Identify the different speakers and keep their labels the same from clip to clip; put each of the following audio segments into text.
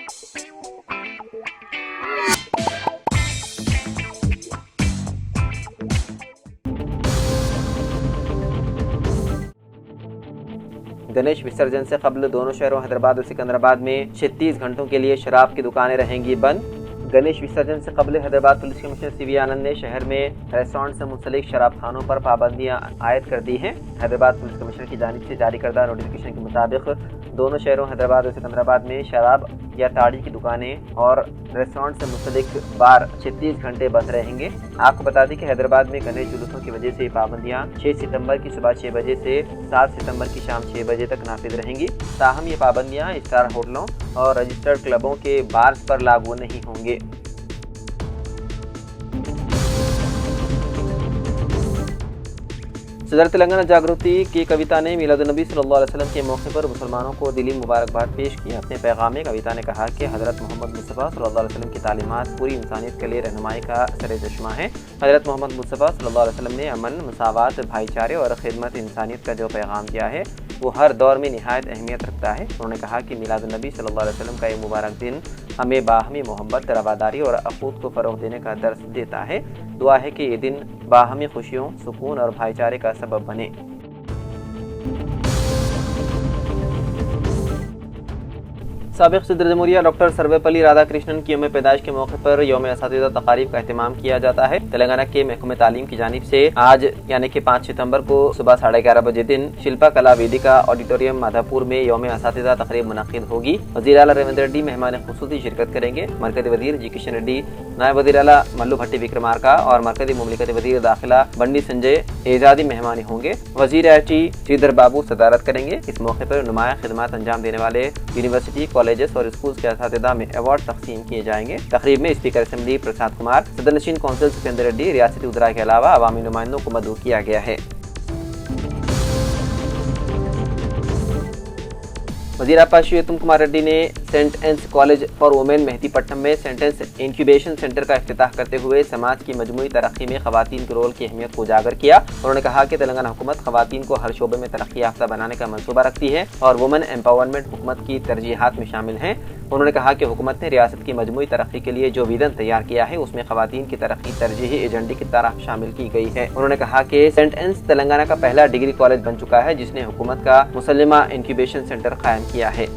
Speaker 1: गणेश विसर्जन से कबल दोनों शहरों हैदराबाद और सिकंदराबाद में 36 घंटों के लिए शराब की दुकानें रहेंगी बंद। गणेश विसर्जन से कबल हैदराबाद पुलिस कमिश्नर सीवी आनंद ने शहर में रेस्टोरेंट से मुंसलिक शराब खानों पर पाबंदियां आयद कर दी हैं। हैदराबाद पुलिस कमिश्नर की जानिब से जारी करदा नोटिफिकेशन के मुताबिक दोनों शहरों हैदराबाद और सिकंदराबाद में शराब या ताड़ी की दुकानें और रेस्टोरेंट से मुंसलिक बार 36 घंटे बंद रहेंगे। आपको बता दें कि हैदराबाद में गणेश जुलूसों की वजह से ये पाबंदियां 6 सितंबर की सुबह 6 बजे से 7 सितंबर की शाम 6 बजे तक नाफिज रहेंगी। ताहम ये पाबंदियां स्टार होटलों और रजिस्टर्ड क्लबों के बार्स पर लागू नहीं होंगे। सदर तेलंगाना जागृति की कविता ने मिलादुन्नबी सल्लल्लाहु अलैहि वसल्लम के मौके पर मुसलमानों को दिली मुबारकबाद पेश की। अपने पैगाम में कविता ने कहा कि हज़रत मोहम्मद मुस्तफ़ा सल्लल्लाहु अलैहि वसल्लम की तालीमात पूरी इंसानियत के लिए रहनुमाई का सर-ए-चश्मा है। हज़रत मोहम्मद मुस्तफ़ा सल्लल्लाहु अलैहि वसल्लम ने अमन, मसावत, भाईचारे और खिदमत इंसानियत का जो पैगाम दिया है वो हर दौर में निहायत अहमियत रखता है। उन्होंने कहा कि मिलादुन्नबी सल्लल्लाहु अलैहि वसल्लम का ये मुबारक दिन हमें बाहमी मोहब्बत, रवादारी और अखूत को फ़रोग़ देने का दर्स देता है। दुआ है कि ये दिन बाहमी खुशियों, सुकून और भाईचारे का सबब बने। साबिक़ सदर जमहूरिया डॉक्टर सर्वपल्ली राधाकृष्णन की यौम पैदाइश के मौके पर यौम असातिज़ा तकारीब का एहतमाम किया जाता है। तेलंगाना के महकमे तालीम की जानिब से आज यानी कि 5 सितंबर को सुबह 11:30 बजे दिन शिल्पा कला वेदिका ऑडिटोरियम माधापुर में यौम असातिज़ा तकरीब मुनक़िद होगी। वज़ीर आला रेवंत रेड्डी मेहमान खुसूसी शिरकत करेंगे। मरकज़ी वज़ीर जी किशन रेड्डी, नायब वज़ीर आला मल्लू भट्टी विक्रमार्का और मरकज़ी मुमलिकती वज़ीर दाखिला बंडी संजय एजादी मेहमान होंगे। वज़ीर IT श्रीधर बाबू सदारत करेंगे। इस मौके पर नुमाया खिदमत अंजाम देने वाले यूनिवर्सिटी, कॉलेजेस और स्कूल के असातिज़ा में अवार्ड तकसीम किए जाएंगे। तकरीब में स्पीकर असेंबली प्रसाद कुमार, सदर नशीन कौंसिल सुखेंद्र रेड्डी, रियासती उज़रा के अलावा अवामी नुमाइंदों को मदऊ किया गया है। वज़ीर आपात श्री उत्तम कुमार रेड्डी ने Saint Ann's college for women Mehdipatnam में सेंट एंस इंक्यूबेशन सेंटर का इफ्तिताह करते हुए समाज की मजमूई तरक्की में खवातीन के रोल की अहमियत को उजागर किया। उन्होंने कहा कि तेलंगाना हुकूमत खवातीन को हर शोबे में तरक्की याफ्ता बनाने का मंसूबा रखती है और वुमेन एम्पावरमेंट हुकूमत की तरजीहात में शामिल हैं। उन्होंने कहा कि हुकूमत ने रियासत की मजमूई तरक्की के लिए जो विजन तैयार किया है उसमें खवातीन की तरक्की तरजीही एजेंडे की तरह शामिल की गई है। उन्होंने कहा कि सेंट एंस तेलंगाना का पहला डिग्री कॉलेज बन चुका है जिसने हुकूमत का मुसल्लिमा इंक्यूबेशन सेंटर कायम किया है।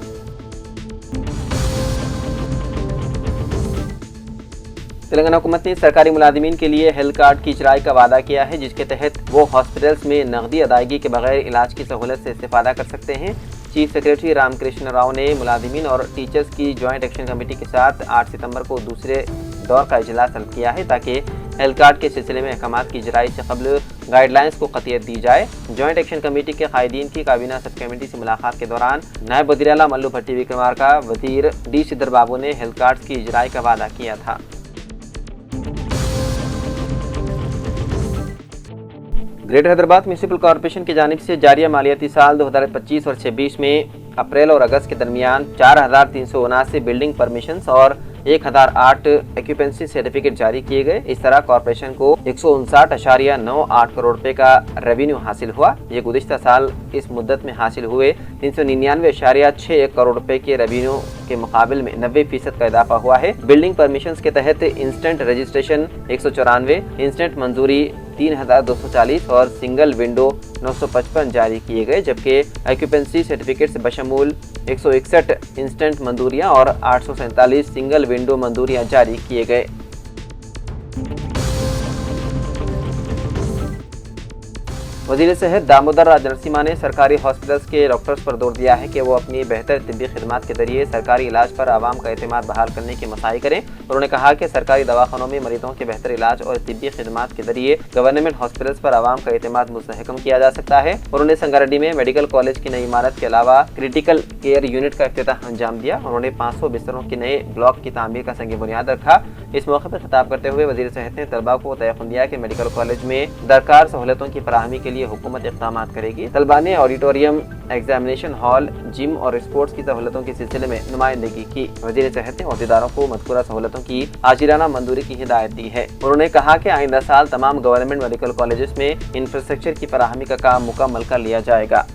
Speaker 1: तेलंगाना हुकूमत ने सरकारी मुलाजिमीन के लिए हेल्थ कार्ड की इजराई का वादा किया है जिसके तहत वो हॉस्पिटल्स में नकदी अदायगी के बगैर इलाज की सहूलत से इस्तेफादा कर सकते हैं। चीफ सेक्रेटरी रामकृष्ण राव ने मुलाजिमीन और टीचर्स की जॉइंट एक्शन कमेटी के साथ 8 सितंबर को दूसरे दौर का इजलास तलब किया है ताकि हेल्थ कार्ड के सिलसिले में अहकामात की इजराई से कबल गाइडलाइंस को क़तियत दी जाए। जॉइंट एक्शन कमेटी के कायदीन की काबीना सब कमेटी से मुलाकात के दौरान नायब वज़ीर आला मल्लू भट्टी विक्रमार्का, वज़ीर डी श्रीधर बाबू ने हेल्थ कार्ड की इजराई का वादा किया था। ग्रेटर हैदराबाद म्यूनिसिपल कॉरपोरेशन की जानिब से जारिया मालियाती साल 2025 और 26 में अप्रैल और अगस्त के दरमियान 4379 बिल्डिंग परमिशंस और 1008 एक्यूपेंसी सर्टिफिकेट जारी किए गए। इस तरह कॉरपोरेशन को 159.98 करोड़ रुपए का रेवेन्यू हासिल हुआ। ये गुज़िश्ता साल इस मुद्दत में हासिल हुए 399.61 करोड़ रुपए के रेवेन्यू के मुकाबले में 90% का इजाफा हुआ है। बिल्डिंग परमिशंस के तहत इंस्टेंट रजिस्ट्रेशन 194, इंस्टेंट मंजूरी 3240 और सिंगल विंडो 955 जारी किए गए, जबकि एक्यूपेंसी सर्टिफिकेट्स बशमूल 161 इंस्टेंट मंजूरियां और 847 सिंगल विंडो मंजूरियां जारी किए गए। वज़ीर सेहत दामोदर राज नरसिम्हा ने सरकारी हॉस्पिटल्स के डॉक्टर्स पर जोर दिया है कि वो अपनी बेहतर तिब्बी खिदमात के जरिए सरकारी इलाज पर आवाम का एतमाद बहाल करने की मसाई करें। उन्होंने कहा कि सरकारी दवाखानों में मरीजों के बेहतर इलाज और तिब्बी खिदमात के जरिए गवर्नमेंट हॉस्पिटल्स पर आवाम का एतमाद मुस्तहकम किया जा सकता है। उन्होंने संगारेड्डी में मेडिकल कॉलेज की नई इमारत के अलावा क्रिटिकल केयर यूनिट का इफ्तिताह अंजाम दिया। उन्होंने 500 बिस्तरों के नए ब्लॉक की तामीर का संग बुनियाद रखा। इस मौके पर खिताब करते हुए वज़ीर सेहत ने तलबा को तयक़ुन दिया कि मेडिकल कॉलेज में दरकार सहूलतों की फराहमी के लिए हुकूमत इक़दाम करेगी। तलबा ने ऑडिटोरियम, एग्जामिनेशन हॉल, जिम और स्पोर्ट्स की सहूलतों के सिलसिले में नुमाइंदगी की। वज़ीर सेहत ने अहदेदारों को मज़कूरा सहूलतों की आजिराना मंजूरी की हिदायत दी है। उन्होंने कहा कि आइंदा साल तमाम गवर्नमेंट मेडिकल कॉलेजेस में इंफ्रास्ट्रक्चर की फराहमी का काम मुकम्मल कर लिया जाएगा।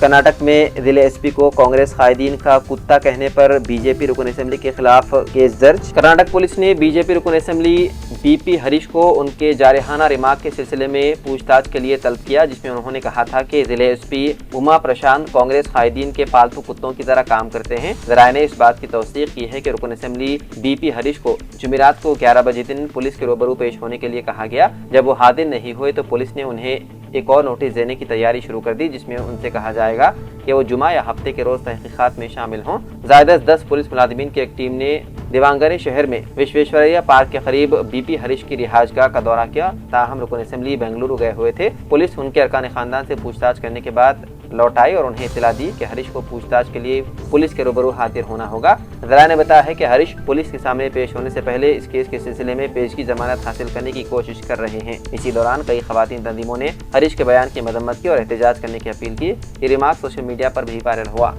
Speaker 1: कर्नाटक में जिले एसपी को कांग्रेस कायदीन का कुत्ता कहने पर बीजेपी रुकन असेंबली के खिलाफ केस दर्ज। कर्नाटक पुलिस ने बीजेपी रुकन असेंबली बीपी हरीश को उनके जारहाना रिमार्क के सिलसिले में पूछताछ के लिए तलब किया, जिसमें उन्होंने कहा था कि जिले एसपी उमा प्रशांत कांग्रेस कायदीन के पालतू कुत्तों की तरह काम करते हैं। जराये ने इस बात की तौसीक की है कि रुकन असेंबली बीपी हरीश को जुमेरात को 11 बजे दिन पुलिस के रूबरू पेश होने के लिए कहा गया। जब वो हाजिर नहीं हुए तो पुलिस ने उन्हें एक और नोटिस देने की तैयारी शुरू कर दी, जिसमें उनसे कहा जाएगा कि वो जुमा या हफ्ते के रोज तहकीकात में शामिल हों। ज़ायदा 10 पुलिस मुलाजिमीन की एक टीम ने देवांगरे शहर में विश्वेश्वरैया पार्क के करीब बीपी हरीश की रिहायशगाह का दौरा किया। ताहम रुकन असेंबली बेंगलुरु गए हुए थे। पुलिस उनके अरकान खानदान से पूछताछ करने के बाद लौट आई और उन्हें इत्तला दी कि हरीश को पूछताछ के लिए पुलिस के रूबरू हाजिर होना होगा। जराये ने बताया है कि हरीश पुलिस के सामने पेश होने से पहले इस केस के सिलसिले में पेशगी जमानत हासिल करने की कोशिश कर रहे हैं। इसी दौरान कई खवातीन तंजीमों ने हरीश के बयान की मजम्मत की और एहतजाज करने की अपील की। ये रिमार्क सोशल मीडिया पर भी वायरल हुआ।